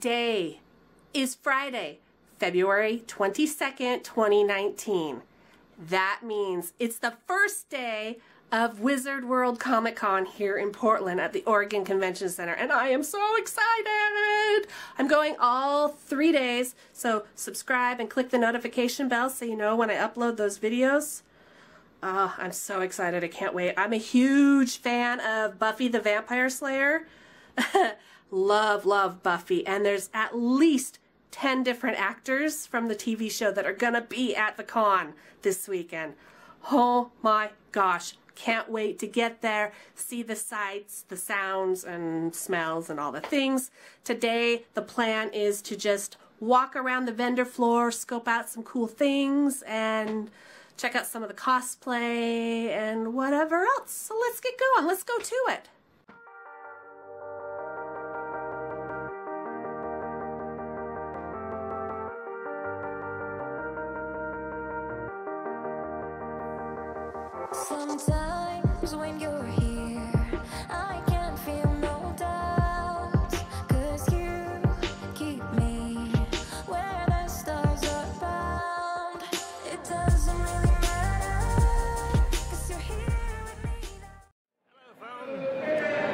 Today is Friday, February 22nd, 2019. That means it's the first day of Wizard World Comic Con here in Portland at the Oregon Convention Center, and I am so excited! I'm going all 3 days, so subscribe and click the notification bell so you know when I upload those videos. Oh, I'm so excited, I can't wait. I'm a huge fan of Buffy the Vampire Slayer. Love Buffy, and there's at least 10 different actors from the TV show that are gonna be at the con this weekend. Oh my gosh, can't wait to get there, see the sights, the sounds and smells and all the things. Today the plan is to just walk around the vendor floor, scope out some cool things, and check out some of the cosplay and whatever else. So let's get going, let's go to it. Sometimes when you're here, I can't feel no doubt, 'cause you keep me where the stars are bound. It doesn't really matter, 'cause you're here with me now.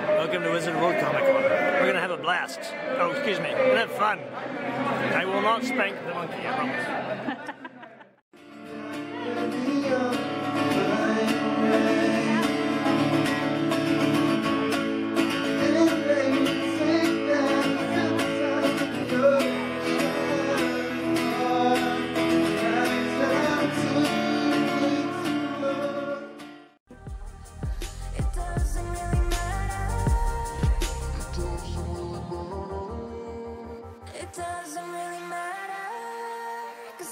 Hello, welcome to Wizard World Comic Con. We're gonna have a blast. Oh, excuse me, we're gonna have fun. I will not spank the monkey, I promise.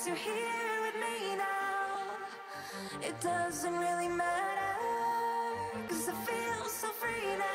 You're here with me now. It doesn't really matter, 'cause I feel so free now.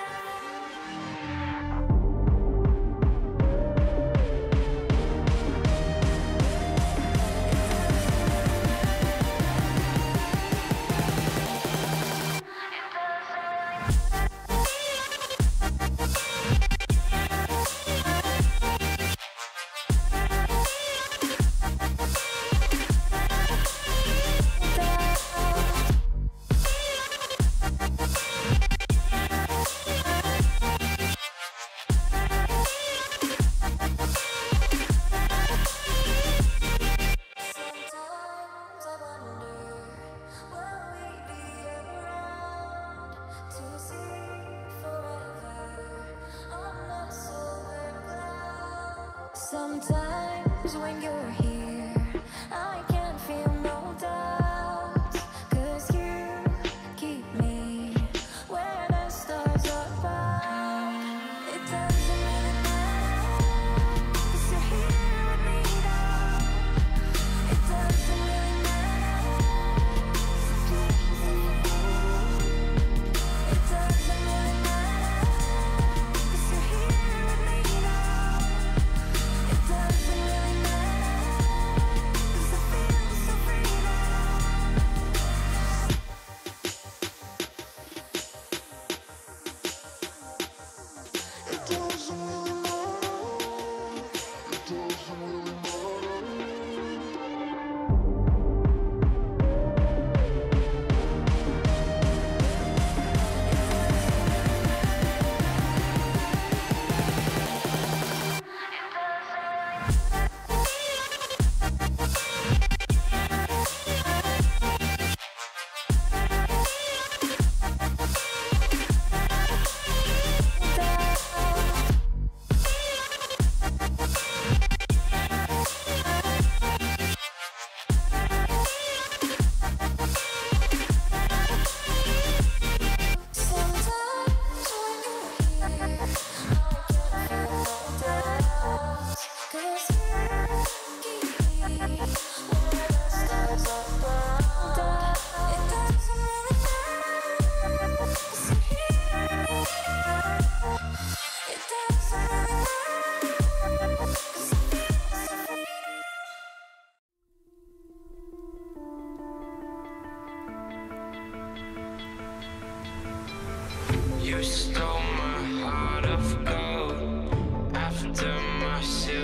Sometimes when you're here, I can't feel no doubt, 'cause you keep me where the stars are bound. It doesn't really matter, 'cause you're here with me now. It doesn't really matter. It doesn't really matter, 'cause you're here with me now. It doesn't really matter, 'cause I feel so free now. It doesn't really matter. It doesn't really matter. You stole my heart of gold after my silver.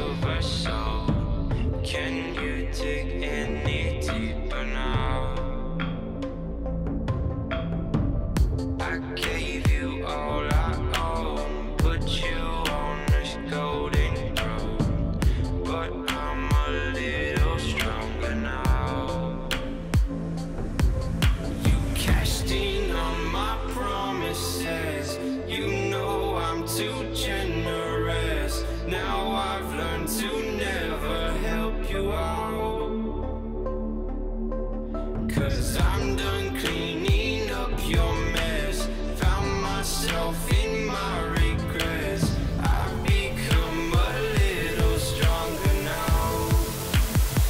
'Cause I'm done cleaning up your mess. Found myself in my regrets. I've become a little stronger now.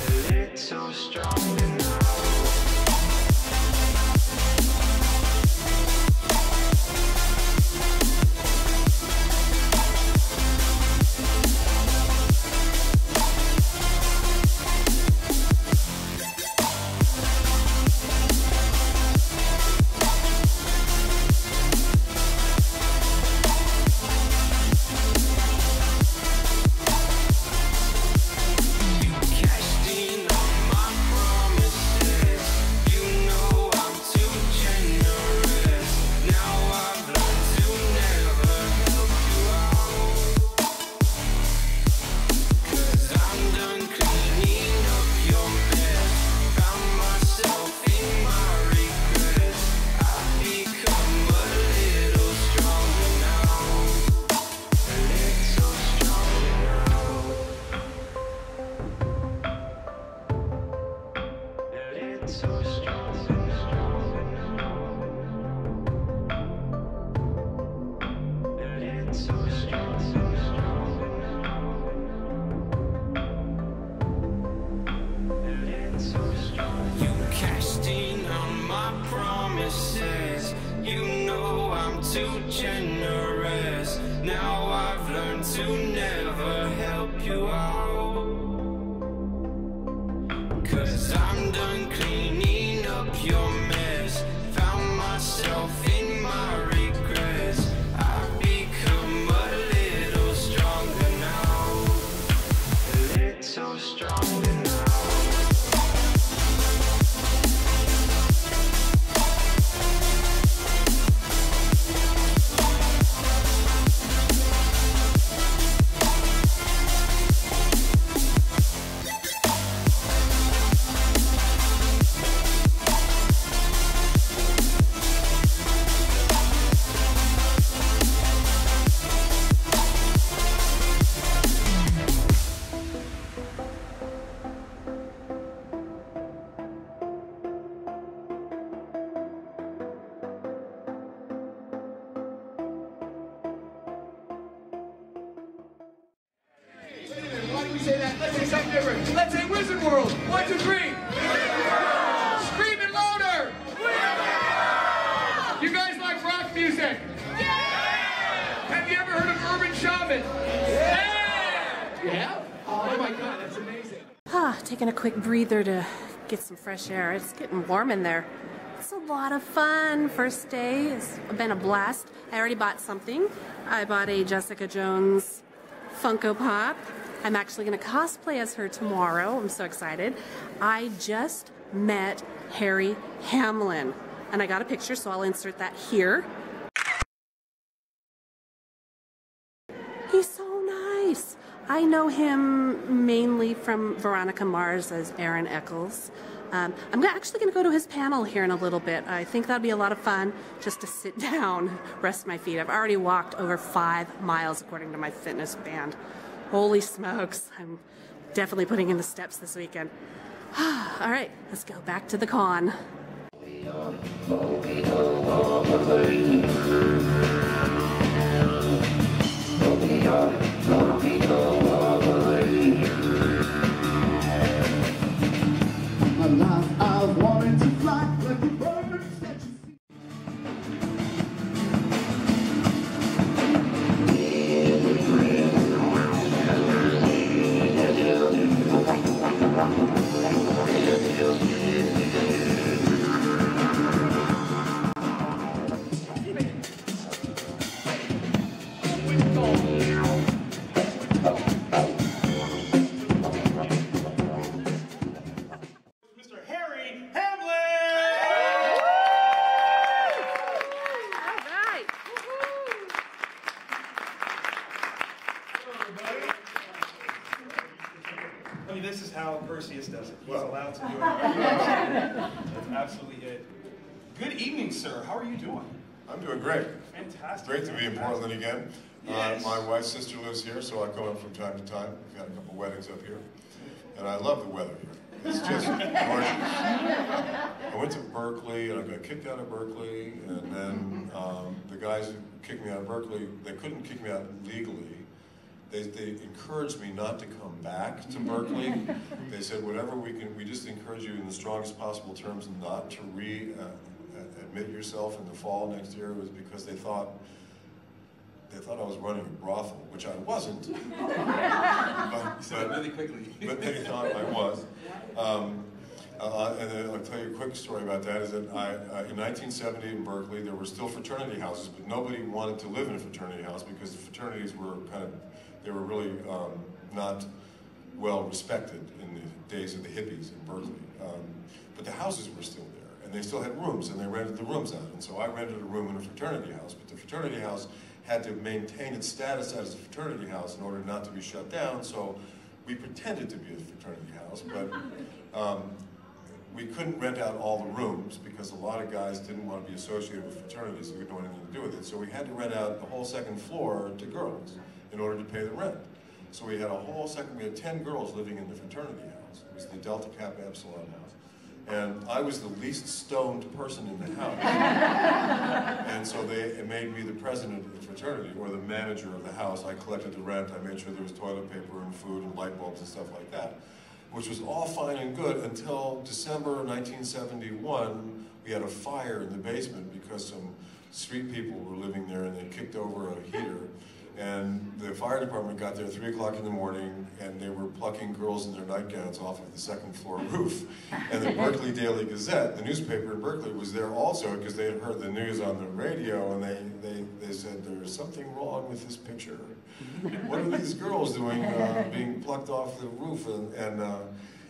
A little stronger now. Too generous. Now I've learned to never help you out. 'Cause I'm done cleaning up your mess. Found myself in my regrets. I've become a little stronger now. A little stronger now. Say that. Let's say something different. Let's say Wizard World. 1, 2, 3. Scream it louder. You guys like rock music? Have you ever heard of Urban Shaman? Yeah? Oh my God, that's amazing. Taking a quick breather to get some fresh air. It's getting warm in there. It's a lot of fun. First day has been a blast. I already bought something. I bought a Jessica Jones Funko Pop. I'm actually going to cosplay as her tomorrow. I'm so excited. I just met Harry Hamlin, and I got a picture, so I'll insert that here. He's so nice. I know him mainly from Veronica Mars as Aaron Eccles. I'm actually going to go to his panel here in a little bit. I think that'll be a lot of fun just to sit down, rest my feet. I've already walked over 5 miles according to my fitness band. Holy smokes, I'm definitely putting in the steps this weekend. All right, let's go back to the con. I've wanted to fly like the birds that you see. This is how Perseus does it. He's allowed to do it. That's absolutely it. Good evening, sir. How are you doing? I'm doing great. Fantastic. Great to be in Portland again. Yes. My wife's sister lives here, so I go in from time to time. We've had a couple weddings up here. And I love the weather here. It's just gorgeous. I went to Berkeley, and I got kicked out of Berkeley, and then the guys who kicked me out of Berkeley, they couldn't kick me out legally. They encouraged me not to come back to Berkeley. They said, whatever we can, we just encourage you in the strongest possible terms not to admit yourself in the fall next year. It was because they thought I was running a brothel, which I wasn't. but really quickly. But they thought I was. And then I'll tell you a quick story about that, is that in 1970 in Berkeley, there were still fraternity houses, but nobody wanted to live in a fraternity house because the fraternities were they were really not well respected in the days of the hippies in Berkeley. But the houses were still there, and they still had rooms, and they rented the rooms out. And so I rented a room in a fraternity house, but the fraternity house had to maintain its status as a fraternity house in order not to be shut down, so we pretended to be a fraternity house, but we couldn't rent out all the rooms because a lot of guys didn't want to be associated with fraternities, so we didn't want anything to do with it. So we had to rent out the whole second floor to girls in order to pay the rent. So we had we had 10 girls living in the fraternity house. It was the Delta Kappa Epsilon house. And I was the least stoned person in the house. And so they made me the president of the fraternity, or the manager of the house. I collected the rent, I made sure there was toilet paper and food and light bulbs and stuff like that, which was all fine and good until December 1971. We had a fire in the basement because some street people were living there and they kicked over a heater. And the fire department got there at 3 o'clock in the morning, and they were plucking girls in their nightgowns off of the second floor roof. And the Berkeley Daily Gazette, the newspaper in Berkeley, was there also because they had heard the news on the radio, and they said, there's something wrong with this picture. What are these girls doing being plucked off the roof?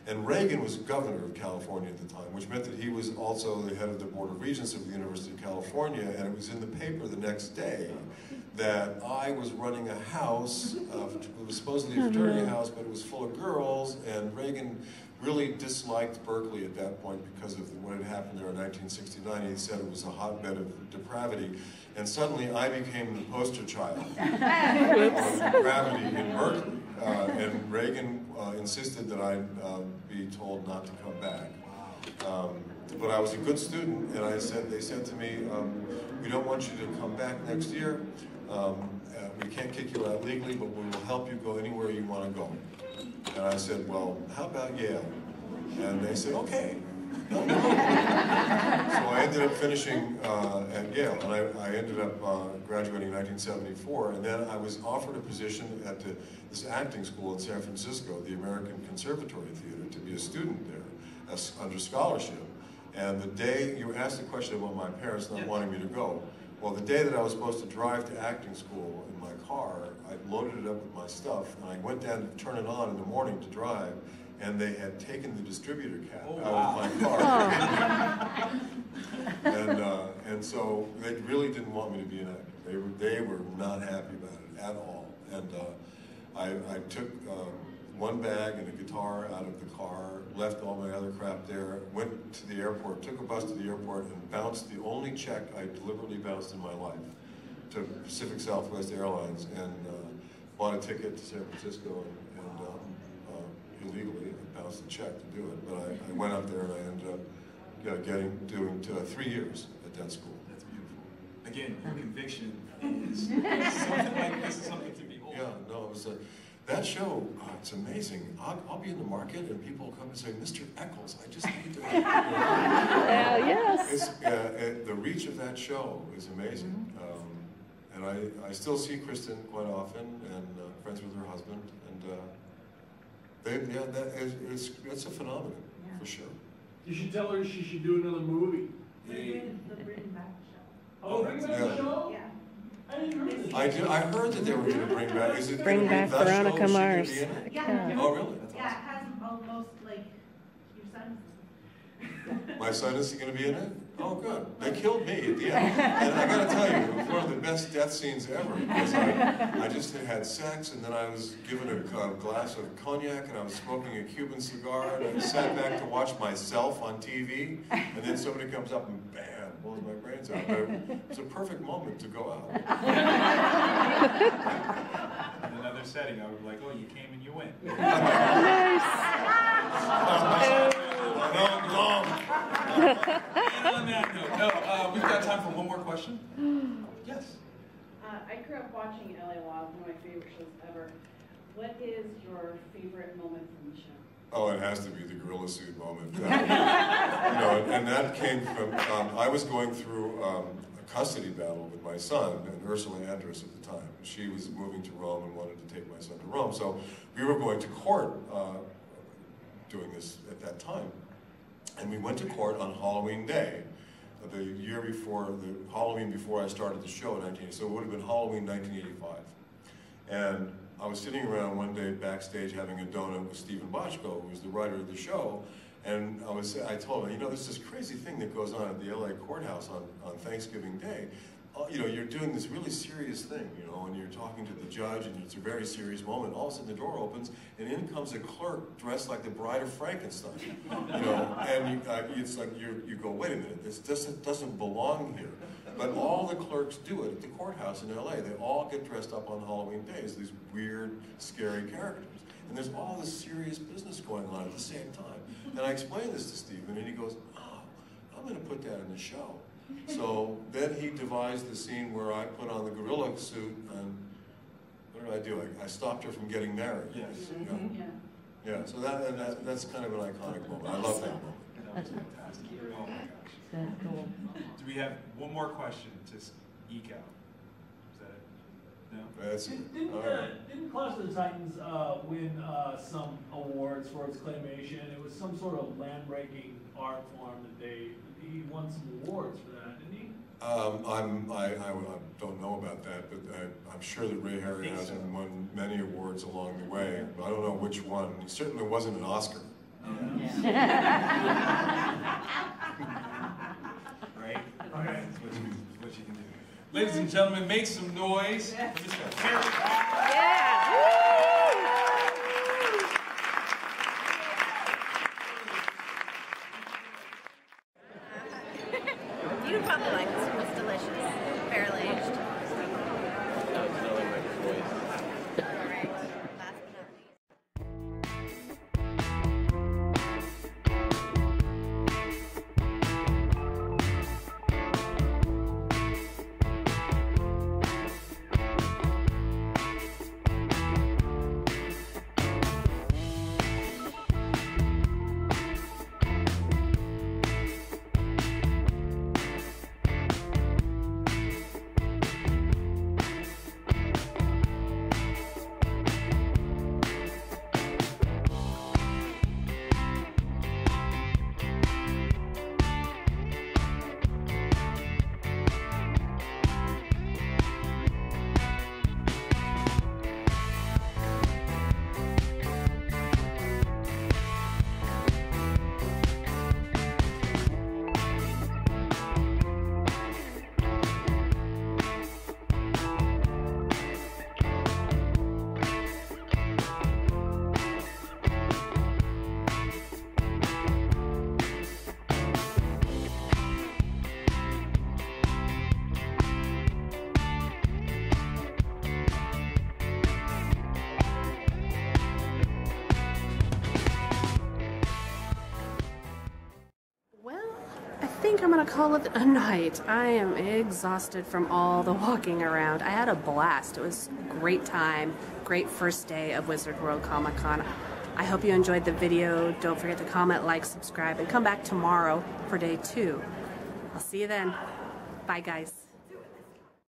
And Reagan was governor of California at the time, which meant that he was also the head of the Board of Regents of the University of California, and it was in the paper the next day that I was running a house, it was supposedly a fraternity house, but it was full of girls, and Reagan really disliked Berkeley at that point because of what had happened there in 1969. He said it was a hotbed of depravity, and suddenly I became the poster child of depravity in Berkeley, and Reagan insisted that I be told not to come back. But I was a good student, and they said to me, we don't want you to come back next year. We can't kick you out legally, but we will help you go anywhere you want to go. And I said, well, how about Yale? And they said, okay. So I ended up finishing at Yale, and I ended up graduating in 1974, and then I was offered a position at this acting school in San Francisco, the American Conservatory Theater, to be a student there under scholarship. And the day, you asked the question about my parents not wanting me to go, well, the day that I was supposed to drive to acting school in my car, I loaded it up with my stuff, and I went down to turn it on in the morning to drive, and they had taken the distributor cap out of my car. And so they really didn't want me to be an actor. They were not happy about it at all. And I took one bag and a guitar out of the car, left all my other crap there, went to the airport, took a bus to the airport, and bounced the only check I deliberately bounced in my life to Pacific Southwest Airlines, and bought a ticket to San Francisco and illegally bounced a check to do it. But I went up there and I ended up doing 3 years at that school. That's beautiful. Again, your conviction is something like this is something to behold. Yeah, no, it was that show, it's amazing. I'll be in the market and people come and say, Mr. Eccles, I just need to... Yes. The reach of that show is amazing. And I still see Kristen quite often, and friends with her husband, and it's a phenomenon, for sure. You should tell her she should do another movie. The Bring Back Show. Oh, Bring Back Show? Yeah. I heard that they were going to bring back. Is it Bring back Veronica Mars. Yeah. Oh, really? Yeah, it has almost like your son. My son is going to be in it? Oh, good. They killed me at the end. And I got to tell you, it was one of the best death scenes ever. Because I just had sex, and then I was given a glass of cognac, and I was smoking a Cuban cigar, and I sat back to watch myself on TV, and then somebody comes up and bam, blows my brains out. But it was a perfect moment to go out. In another setting, I would be like, oh, you came and you went. Nice. No. on that note, no, we've got time for one more question. Yes. I grew up watching LA Wild, one of my favorite shows ever. What is your favorite moment from the show? Oh, it has to be the gorilla suit moment. You know, and that came from, I was going through a custody battle with my son and Ursula Andress at the time. She was moving to Rome and wanted to take my son to Rome. So we were going to court doing this at that time. And we went to court on Halloween Day, the year before, the Halloween before I started the show in 1980. So it would have been Halloween 1985. And I was sitting around one day backstage having a donut with Stephen Bochco, who was the writer of the show, and I told him, you know, there's this crazy thing that goes on at the LA courthouse on Thanksgiving Day. You know, you're doing this really serious thing, you know, and you're talking to the judge, and it's a very serious moment. All of a sudden, the door opens, and in comes a clerk dressed like the Bride of Frankenstein, you know, and it's like you go, wait a minute, this doesn't belong here. But all the clerks do it at the courthouse in LA. They all get dressed up on Halloween days, these weird, scary characters. And there's all this serious business going on at the same time. And I explained this to Stephen, and he goes, oh, I'm going to put that in the show. So then he devised the scene where I put on the gorilla suit, and what did I do? I stopped her from getting married. Yes. You know? Yeah, so that's kind of an iconic moment. I love that moment. That was fantastic. Oh my gosh. That's cool. Do we have one more question to eke out? Is that it? No? That's it. All right. Didn't Clash of the Titans win some awards for its claymation? It was some sort of land-breaking art form that he won some awards for that, didn't he? I don't know about that, but I'm sure that Ray Harryhausen won many awards along the way. But I don't know which one. He certainly wasn't an Oscar. Right? Okay. That's what you can do. Ladies and gentlemen, make some noise for Mr. Harry. You probably like this one. It's delicious. Barrel aged. Alright. Last but not least. I'm gonna call it a night. I am exhausted from all the walking around. I had a blast. It was a great time, great first day of Wizard World Comic Con. I hope you enjoyed the video. Don't forget to comment, like, subscribe, and come back tomorrow for day 2. I'll see you then. Bye, guys.